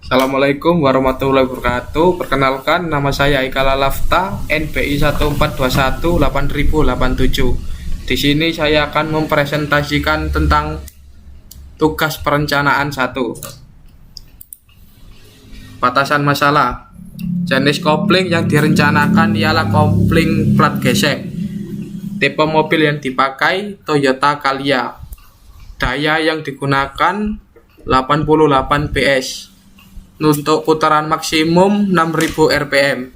Assalamualaikum warahmatullahi wabarakatuh. Perkenalkan, nama saya Ika Lalafta, NPI 14218087. Di sini saya akan mempresentasikan tentang tugas perencanaan 1. Batasan masalah. Jenis kopling yang direncanakan ialah kopling plat gesek. Tipe mobil yang dipakai Toyota Calya. Daya yang digunakan 88 PS. Untuk putaran maksimum 6000 rpm.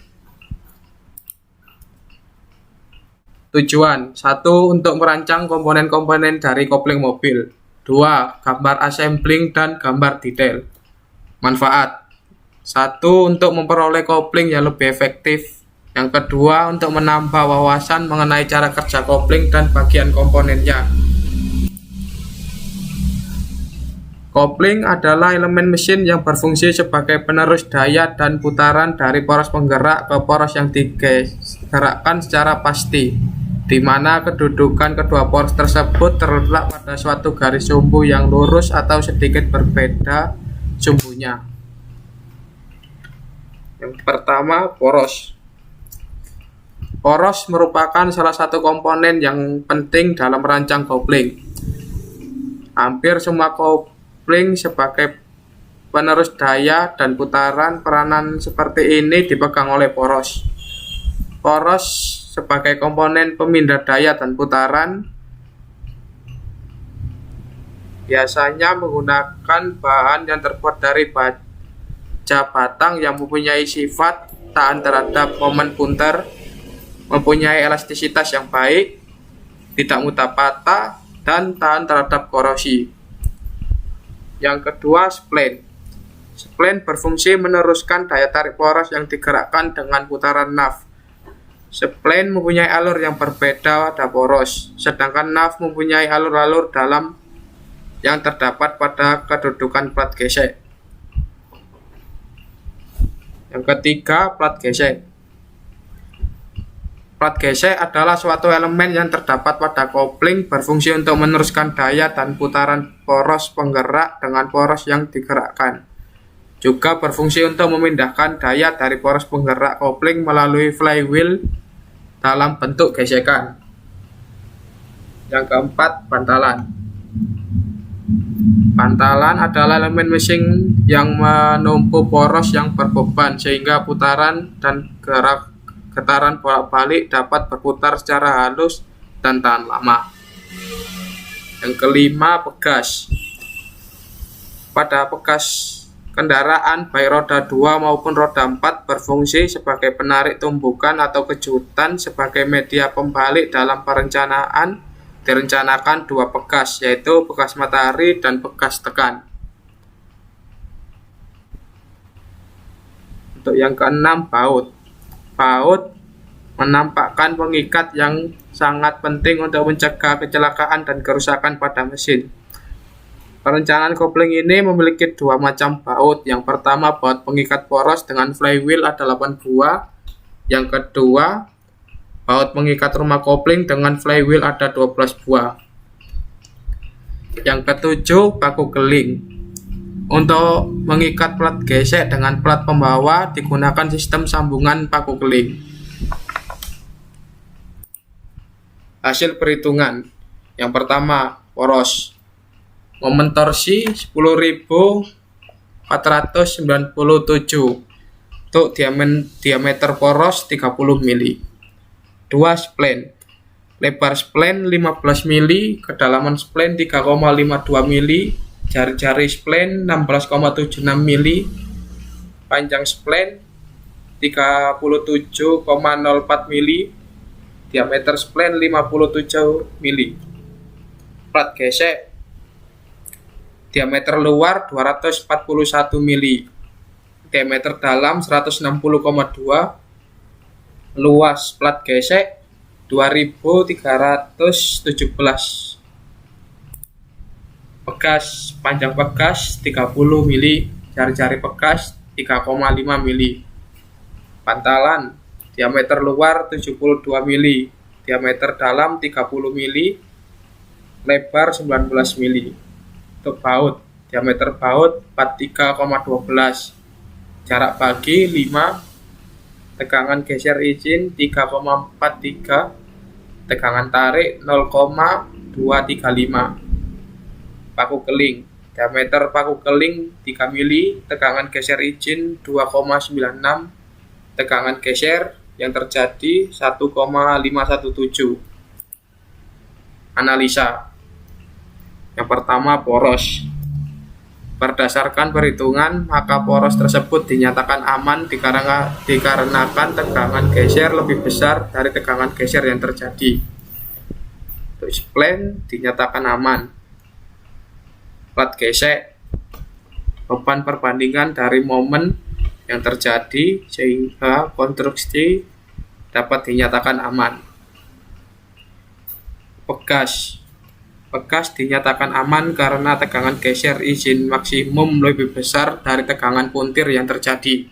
Tujuan 1. Untuk merancang komponen-komponen dari kopling mobil. 2. Gambar assembling dan gambar detail. Manfaat 1. Untuk memperoleh kopling yang lebih efektif. Yang kedua, untuk menambah wawasan mengenai cara kerja kopling dan bagian komponennya. Kopling adalah elemen mesin yang berfungsi sebagai penerus daya dan putaran dari poros penggerak ke poros yang digerakkan secara pasti, di mana kedudukan kedua poros tersebut terletak pada suatu garis sumbu yang lurus atau sedikit berbeda sumbunya. Yang pertama, poros. Poros merupakan salah satu komponen yang penting dalam merancang kopling. Hampir semua kopling sebagai penerus daya dan putaran peranan seperti ini dipegang oleh poros. Poros sebagai komponen pemindah daya dan putaran biasanya menggunakan bahan yang terbuat dari baja batang yang mempunyai sifat tahan terhadap momen putar, mempunyai elastisitas yang baik, tidak mudah patah, dan tahan terhadap korosi. Yang kedua, spline. Spline berfungsi meneruskan daya tarik poros yang digerakkan dengan putaran naf. Spline mempunyai alur yang berbeda pada poros, sedangkan naf mempunyai alur-alur dalam yang terdapat pada kedudukan plat gesek. Yang ketiga, plat gesek. Plat gesek adalah suatu elemen yang terdapat pada kopling berfungsi untuk meneruskan daya dan putaran poros penggerak dengan poros yang digerakkan. Juga berfungsi untuk memindahkan daya dari poros penggerak kopling melalui flywheel dalam bentuk gesekan. Yang keempat, bantalan. Bantalan adalah elemen mesin yang menumpu poros yang berbeban sehingga putaran dan getaran bolak-balik dapat berputar secara halus dan tahan lama. Yang kelima, pegas. Pada pegas kendaraan baik roda 2 maupun roda 4 berfungsi sebagai penarik tumbukan atau kejutan sebagai media pembalik dalam perencanaan. Direncanakan dua pegas, yaitu pegas matahari dan pegas tekan. Untuk yang keenam, baut. Baut menampakkan pengikat yang sangat penting untuk mencegah kecelakaan dan kerusakan pada mesin. Perencanaan kopling ini memiliki dua macam baut. Yang pertama, baut pengikat poros dengan flywheel ada 8 buah. Yang kedua, baut pengikat rumah kopling dengan flywheel ada 12 buah. Yang ketujuh, paku geling. Untuk mengikat plat gesek dengan plat pembawa digunakan sistem sambungan paku geling. Hasil perhitungan. Yang pertama, poros. Momen torsi 10.497 untuk diameter poros 30 mili. 2. Spline. Lebar spline 15 mili, kedalaman spline 3,52 mili, jari-jari spline 16,76 mili, panjang spline 37,04 mili, diameter spline 57 mili. Plat gesek. Diameter luar 241 mili, diameter dalam 160,2, luas plat gesek 2317. Pegas, panjang pegas 30 mili, jari-jari pegas 3,5 mili. Pantalan, diameter luar 72 mili, diameter dalam 30 mili, lebar 19 mili. Untuk baut, diameter baut 43,12, jarak bagi 5, tegangan geser izin 3,43, tegangan tarik 0,235. Paku keling, diameter paku keling 3 mili, tegangan geser izin 2,96, tegangan geser yang terjadi 1,517. Analisa. Yang pertama, poros. Berdasarkan perhitungan, maka poros tersebut dinyatakan aman dikarenakan tegangan geser lebih besar dari tegangan geser yang terjadi. Untuk spline dinyatakan aman. Plat gesek, beban perbandingan dari momen yang terjadi sehingga konstruksi dapat dinyatakan aman. Pegas dinyatakan aman karena tegangan geser izin maksimum lebih besar dari tegangan puntir yang terjadi.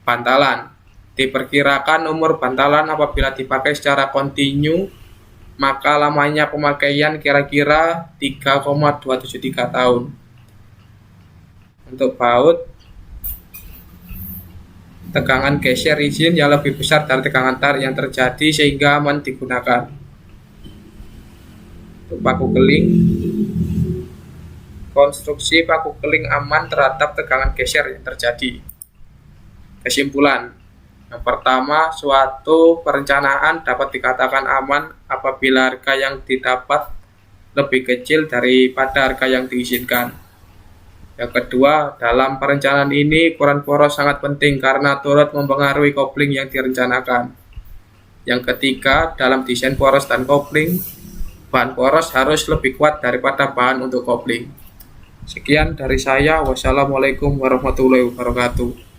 Bantalan, diperkirakan umur bantalan apabila dipakai secara kontinu, maka lamanya pemakaian kira-kira 3,273 tahun. Untuk baut, tegangan geser izin yang lebih besar dari tegangan tarik yang terjadi sehingga aman digunakan. Untuk paku keling, konstruksi paku keling aman terhadap tegangan geser yang terjadi. Kesimpulan, yang pertama, suatu perencanaan dapat dikatakan aman apabila harga yang didapat lebih kecil daripada harga yang diizinkan. Yang kedua, dalam perencanaan ini ukuran poros sangat penting karena turut mempengaruhi kopling yang direncanakan. Yang ketiga, dalam desain poros dan kopling, bahan poros harus lebih kuat daripada bahan untuk kopling. Sekian dari saya. Wassalamualaikum warahmatullahi wabarakatuh.